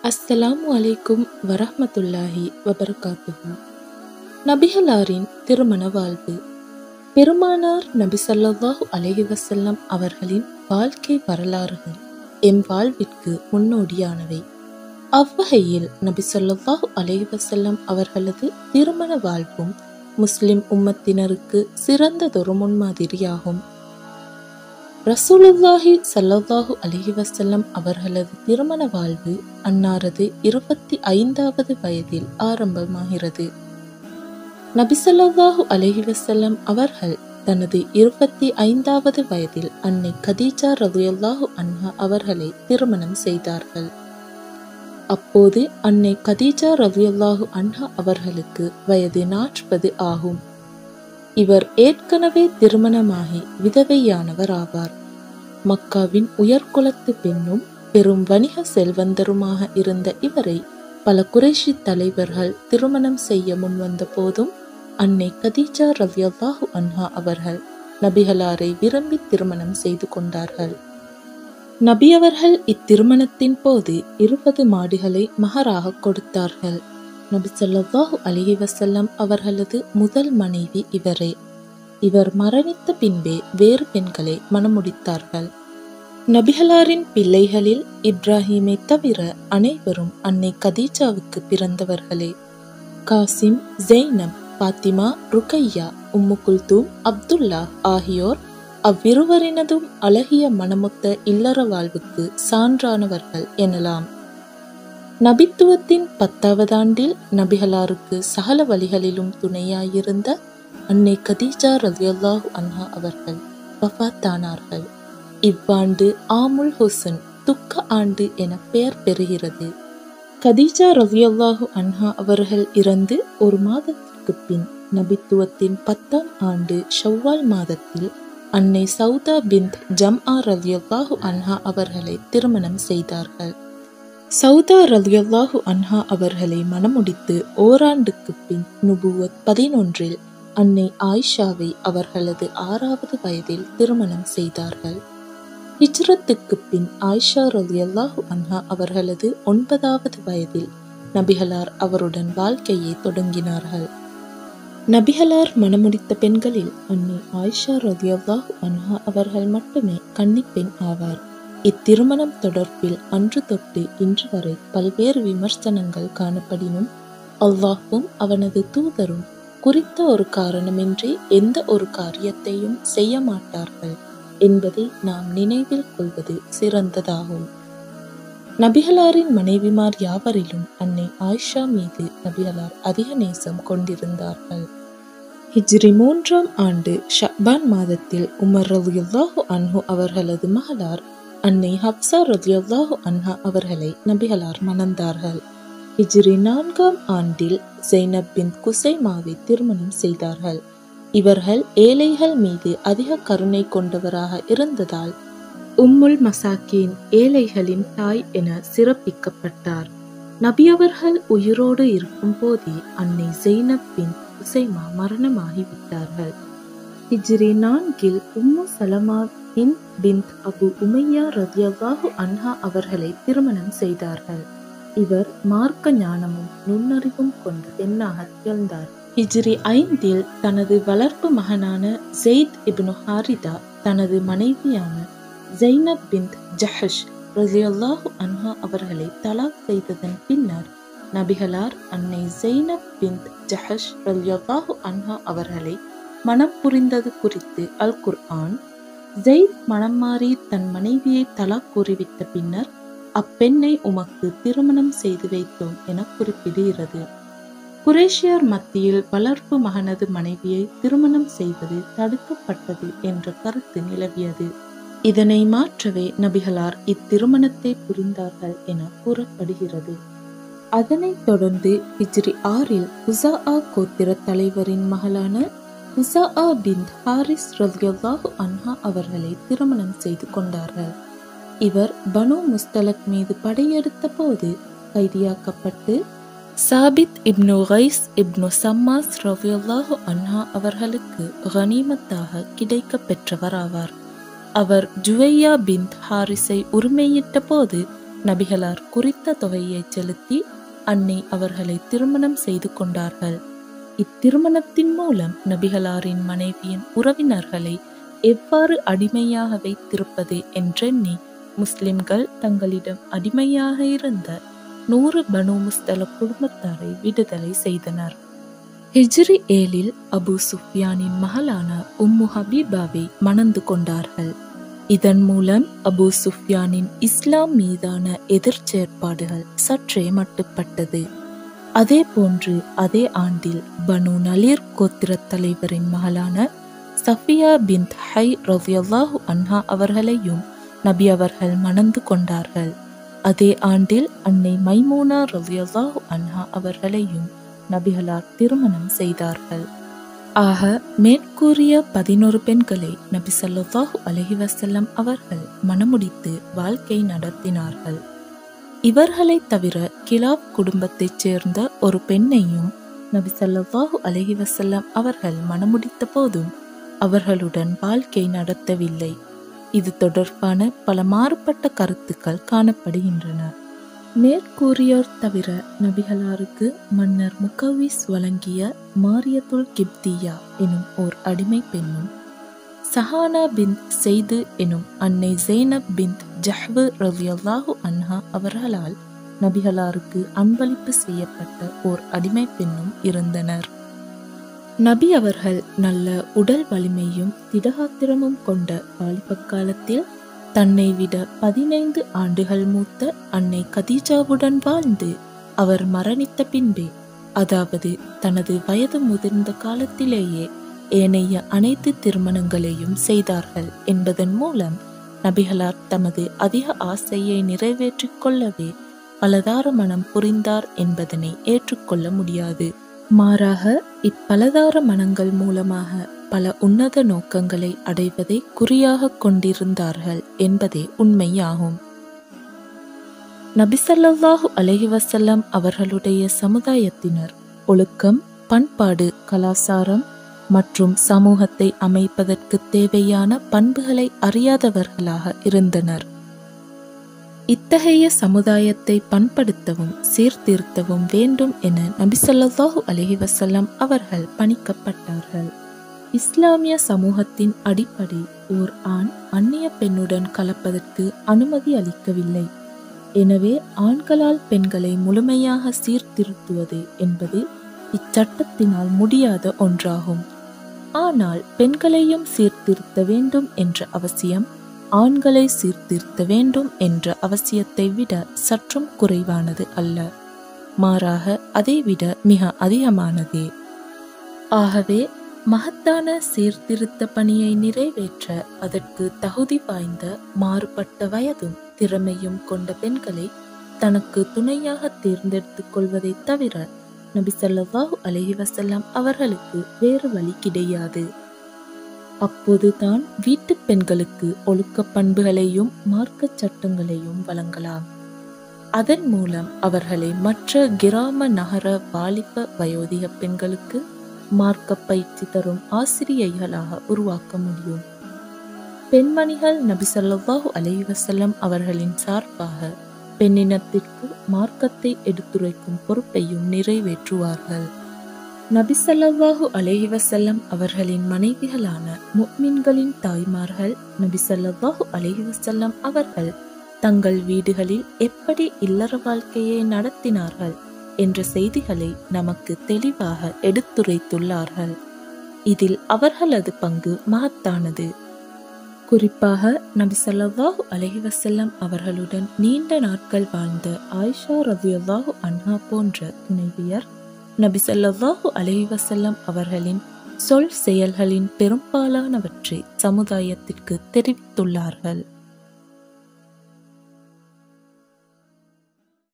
அஸ்ஸலாமு அலைக்கும் வரஹ்மத்துல்லாஹி வபரகாத்துஹு. நபிகளாரின் திருமண வாழ்வு. பெருமானார் நபி ஸல்லல்லாஹு அலைஹி வஸல்லம் அவர்களின் வாழ்க்கை வரலாறுகள் எம் வாழ்விற்கு முன்னோடியானவை. அவ்வகையில் நபி ஸல்லல்லாஹு அலைஹி வஸல்லம் அவர்களது திருமண வாழ்வும் முஸ்லிம் உம்மத்தினருக்கு சிறந்ததொரு முன்மாதிரியாகும். ரசூலுல்லாஹி ஸல்லல்லாஹு அலைஹி வஸல்லம் அவர்களது திருமண வாழ்வு அன்னாரது 25வது வயதில் ஆரம்பமாகிறது. நபி ஸல்லல்லாஹு அலைஹி வஸல்லம் அவர்கள் தனது 25வது வயதில் அன்னை கதீஜா ரலியல்லாஹு அன்ஹா அவர்களை திருமணம் செய்தார்கள். அப்போது அன்னை கதீஜா ரலியல்லாஹு அன்ஹா அவர்களுக்கு வயது 40 ஆகும். இவர் ஏற்கனவே திருமணமாகி விதவையானவர் ஆவார். மக்காவின் உயர்குலத்து பெண்ணும் பெரும் வணிக செல்வந்தருமாக இருந்த இவரை பல குறைஷி தலைவர்கள் திருமணம் செய்ய முன்வந்த போதும் அன்னை கதீஜா ரலியல்லாஹு அன்ஹா அவர்கள் நபிகளாரை விரும்பி திருமணம் செய்து கொண்டார்கள். நபி அவர்கள் இத்திருமணத்தின் போது 20 மாடுகளை மஹராக கொடுத்தார்கள். நபி ஸல்லல்லாஹு அலைஹி வஸல்லம் அவர்களது முதல் மனைவி இவரே. இவர் மரணித்த பின்பே வேறு பெண்களை மணமுடித்தார்கள். நபிகளாரின் பிள்ளைகளில் இப்ராஹீமை தவிர அனைவரும் அன்னை கதீஜாவுக்கு பிறந்தவர்களே. காசிம், ஜெய்னப், பாத்திமா, ருக்கையா, உம்மு குல்தூம், அப்துல்லா ஆகியோர் அவ்விருவரினதும் அழகிய மணமொத்த இல்லற வாழ்வுக்கு சான்றானவர்கள் எனலாம். நபித்துவத்தின் 10வது ஆண்டில் நபிகளாருக்கு சகல வழிகளிலும் துணையாயிருந்த அன்னை கதீஜா ரலியல்லாஹு அன்ஹா அவர்கள் வஃபாத்தானார்கள். இவ்வாண்டு ஆமுல் ஹுஸ்ன் துக்க ஆண்டு என பெயர் பெறுகிறது. கதீஜா ரலியல்லாஹு அன்ஹா அவர்கள் இறந்து ஒரு மாதத்திற்கு பின் நபித்துவத்தின் 10ஆம் ஆண்டு ஷவ்வால் மாதத்தில் அன்னை சௌதா பின்த் ஜம்ஆ ரலியல்லாஹு அன்ஹா அவர்களை திருமணம் செய்தார்கள். சௌதா ரலியல்லாஹு அன்ஹா அவர்களை மணமுடித்து ஓராண்டுக்கு பின் நுபுவத் 11இல் அன்னை ஆயிஷாவை அவர்களது 6வது வயதில் திருமணம் செய்தார்கள். ஹிஜ்ரத்துக்கு பின் ஆயிஷா ரலியல்லாஹு அன்ஹா அவர்களது 9வது வயதில் நபிகளார் அவருடன் வாழ்க்கையை தொடங்கினார்கள். நபிகளார் மணமுடித்த பெண்களில் அன்னை ஆயிஷா ரலியல்லாஹு அன்ஹா அவர்கள் மட்டுமே கன்னிப்பெண் ஆவார். இத்திருமணம் தொடர்பில் அன்று தொட்டு இன்று வரை பல்வேறு விமர்சனங்கள் காணப்படினும் அல்லாஹ்வும் அவனது தூதரும் குறித்த ஒரு காரணமின்றி எந்த ஒரு காரியத்தையும் செய்ய மாட்டார்கள் என்பதை நாம் நினைவில் கொள்வது சிறந்ததாகும். நபிகளாரின் மனைவிமார் யாவரிலும் அன்னை ஆயிஷா மீது நபிகளார் அதிக நேசம் கொண்டிருந்தார்கள். ஹிஜ்ரி 3ஆம் ஆண்டு ஷஅபான் மாதத்தில் உமர் ரலியல்லாஹு அன்ஹு அவர்களது மகளார் அன்னை ஹப்ஸா ரலியல்லாஹு அன்ஹா அவர்களை நபிகளார் மணந்தார்கள். ஹிஜ்ரி 4ஆம் ஆண்டில் ஜெய்னப் பின்த் குசைமாவை திருமணம் செய்தார்கள். இவர்கள் ஏழைகள் மீது அதிக கருணை கொண்டவராக இருந்ததால் உம்முல் மசாக்கீன் ஏழைகளின் தாய் என சிறப்பிக்கப்பட்டார். நபி அவர்கள் உயிரோடு இருக்கும் போதே அன்னை ஜெய்னப் பின்த் குசைமா மரணமாகிவிட்டார்கள். ஹிஜ்ரி 4இல் உம்மு சலமா பின்த் அபு உமையா ரலியல்லாஹு அன்ஹா அவர்களை திருமணம் செய்தார்கள். இவர் மார்க்க ஞானமும் நுண்ணறிவும் கொண்ட பெண்ணாக திகழ்ந்தார். ஹிஜ்ரி 5இல் தனது வளர்ப்பு மகனான ஜெயித் இப்னு ஹாரிதா தனது மனைவியான ஜெய்னப் பின்த் ஜஹஷ் ரலியல்லாஹு அன்ஹா அவர்களை தலாக் செய்ததன் பின்னர் நபிகளார் அன்னை ஜெய்னப் பின்த் ஜஹஷ் ரலியல்லாஹு அன்ஹா அவர்களை மனம் புரிந்தது குறித்து அல் குர்ஆன் ஜெயித் மனம் மாறி தன் மனைவியை தலாக் கூறிவிட்ட பின்னர் அப்பெண்ணை உமக்கு திருமணம் செய்து வைத்தோம் என குறிப்பிடுகிறது. குரேஷியர் மத்தியில் வளர்ப்பு மகனது மனைவியை திருமணம் செய்வது தடுக்கப்பட்டது என்ற கருத்து நிலவியது. இதனை மாற்றவே நபிகளார் இத்திருமணத்தை புரிந்தார்கள் என கூறப்படுகிறது. அதனைத் தொடர்ந்து ஹிஜ்ரி 6இல் ஹுஸாஆ கோத்திர தலைவரின் மகளான ஹுஸாஆ பின்த் ஹாரிஸ் ரலியல்லாஹு அன்ஹா அவர்களை திருமணம் செய்து கொண்டார்கள். இவர் பனு முஸ்தலக் மீது படையெடுத்த போது கைதியாக்கப்பட்டு சாபித் இப்னு கைஸ் இப்னு சம்மாஸ் ரலியல்லாஹு அன்ஹா அவர்களுக்கு கனிமத்தாக கிடைக்க பெற்றவராவார். அவர் ஜுவையா பின்த் ஹாரிஸை உரிமையிட்ட போது நபிகளார் குறித்த தொகையை செலுத்தி அன்னை அவர்களை திருமணம் செய்து கொண்டார்கள். இத்திருமணத்தின் மூலம் நபிகளாரின் மனைவியின் உறவினர்களை எவ்வாறு அடிமையாக வைத்திருப்பது என்றெண்ணி முஸ்லிம்கள் தங்களிடம் அடிமையாக இருந்த 100 பனு முஸ்தலக் குடும்பத்தாரை விடுதலை செய்தனர். ஹிஜ்ரி 7 அபு சுஃபியானின் மகளான உம்மு ஹபீபாவை மணந்து கொண்டார்கள். இதன் மூலம் அபு சுஃபியானின் இஸ்லாம் மீதான எதிர்ச்செயற்பாடுகள் சற்றே மட்டுப்பட்டது. அதே போன்று அதே ஆண்டில் பனு நலீர் கோத்திர தலைவரின் மகளான சஃபியா பின்த் ஹை ரலியல்லாஹு அன்ஹா அவர்களையும் நபி அவர்கள் மணந்து கொண்டார்கள். அதே ஆண்டில் அன்னை மைமூனா ரலியல்லாஹு அன்ஹா அவர்களையும் நபிகளார் திருமணம் செய்தார்கள். ஆக மேற்கூறிய 11 பெண்களை நபி ஸல்லல்லாஹு அலைஹி வஸல்லம் அவர்கள் மணமுடித்து வாழ்க்கை நடத்தினார்கள். இவர்களை தவிர கிலாப் குடும்பத்தைச் சேர்ந்த ஒரு பெண்ணையும் நபி ஸல்லல்லாஹு அலைஹி வஸல்லம் அவர்கள் மணமுடித்த போதும் அவர்களுடன் வாழ்க்கை நடத்தவில்லை. இது தொடர்பான பல மாறுபட்ட கருத்துக்கள் காணப்படுகின்றன. மேற்கூறியோர் தவிர நபிகளாருக்கு மன்னர் முகவிஸ் வழங்கிய மாரியத்துல் கிப்தியா எனும் ஓர் அடிமை பெண்ணும், சஹானா பின் செய்து எனும் அன்னை ஜெய்னப் பின் ஜஹ்வு ரலியல்லாஹு அன்ஹா அவர்களால் நபிகளாருக்கு அன்பளிப்பு செய்யப்பட்ட ஓர் அடிமை பெண்ணும் இருந்தனர். நபி அவர்கள் நல்ல உடல் வலிமையும் திடகாத்திரமும் கொண்ட வாலிப காலத்தில் தன்னை விட 15 ஆண்டுகள் மூத்த அன்னை கதீஜாவுடன் வாழ்ந்து அவர் மரணித்த பின்பே, அதாவது தனது வயது முதிர்ந்த காலத்திலேயே ஏனைய அனைத்து திருமணங்களையும் செய்தார்கள் என்பதன் மூலம் நபிகளார் தமது அதிக ஆசையை நிறைவேற்றிக் கொள்ளவே பலதார மனம் புரிந்தார் என்பதனை ஏற்றுக்கொள்ள முடியாது. மாறாக இப்பலதார மனங்கள் மூலமாக பல உன்னத நோக்கங்களை அடைவதை குறியாக கொண்டிருந்தார்கள் என்பதே உண்மையாகும். நபி ஸல்லல்லாஹு அலைஹி வஸல்லம் அவர்களுடைய சமுதாயத்தினர் ஒழுக்கம், பண்பாடு, கலாசாரம் மற்றும் சமூகத்தை அமைப்பதற்கு தேவையான பண்புகளை அறியாதவர்களாக இருந்தனர். இத்தகைய சமுதாயத்தை பண்படுத்தவும் சீர்திருத்தவும் வேண்டும் என நபி ஸல்லல்லாஹு அலைஹி வஸல்லம் அவர்கள் பணிக்கப்பட்டார்கள். இஸ்லாமிய சமூகத்தின் அடிப்படை ஓர் ஆண் அந்நிய பெண்ணுடன் கலப்பதற்கு அனுமதி அளிக்கவில்லை. எனவே ஆண்களால் பெண்களை முழுமையாக சீர்திருத்துவது என்பது இச்சட்டத்தினால் முடியாத ஒன்றாகும். ஆனால் பெண்களையும் சீர்திருத்த வேண்டும் என்ற அவசியம் ஆண்களை சீர்திருத்த வேண்டும் என்ற அவசியத்தை விட சற்றும் குறைவானது அல்ல, மாறாக அதைவிட மிக அதிகமானதே. ஆகவே மகத்தான சீர்திருத்த பணியை நிறைவேற்ற அதற்கு தகுதி வாய்ந்த மாறுபட்ட வயதும் திறமையும் கொண்ட பெண்களை தனக்கு துணையாக தேர்ந்தெடுத்துக் கொள்வதை தவிர நபி ஸல்லல்லாஹு அலைஹி வஸல்லம் அவர்களுக்கு வேறு வழி கிடையாது. அப்போதுதான் வீட்டு பெண்களுக்கு ஒழுக்க பண்புகளையும் மார்க்க சட்டங்களையும் வழங்கலாம். அதன் மூலம் அவர்களை மற்ற கிராம நகர வாலிப வயோதிக பெண்களுக்கு மார்க்க பயிற்சி தரும் ஆசிரியைகளாக உருவாக்க முடியும். பெண்மணிகள் நபி ஸல்லல்லாஹு அலைஹி வஸல்லம் அவர்களின் சார்பாக பெண்ணினத்திற்கு மார்க்கத்தை எடுத்துரைக்கும் பொறுப்பையும் நிறைவேற்றுவார்கள். நபி ஸல்லல்லாஹு அலைஹி வஸல்லம் அவர்களின் மனைவிகளான முஃமின்களின் தாய்மார்கள் நபி ஸல்லல்லாஹு அலைஹி வஸல்லம் அவர்கள் தங்கள் வீடுகளில் எப்படி இல்லற வாழ்க்கையை நடத்தினார்கள் என்ற செய்திகளை நமக்கு தெளிவாக எடுத்துரைத்துள்ளார்கள். இதில் அவர்களது பங்கு மகத்தானது. குறிப்பாக நபி ஸல்லல்லாஹு அலைஹி வஸல்லம் அவர்களுடன் நீண்ட நாட்கள் வாழ்ந்த ஆயிஷா ரலியல்லாஹு அன்ஹா போன்ற துணைவியர் நபி ஸல்லல்லாஹு அலைஹி வஸல்லம் அவர்களின் சொல் செயல்களின் பெரும்பாலானவற்றை சமுதாயத்திற்கு தெரிவித்துள்ளார்கள்.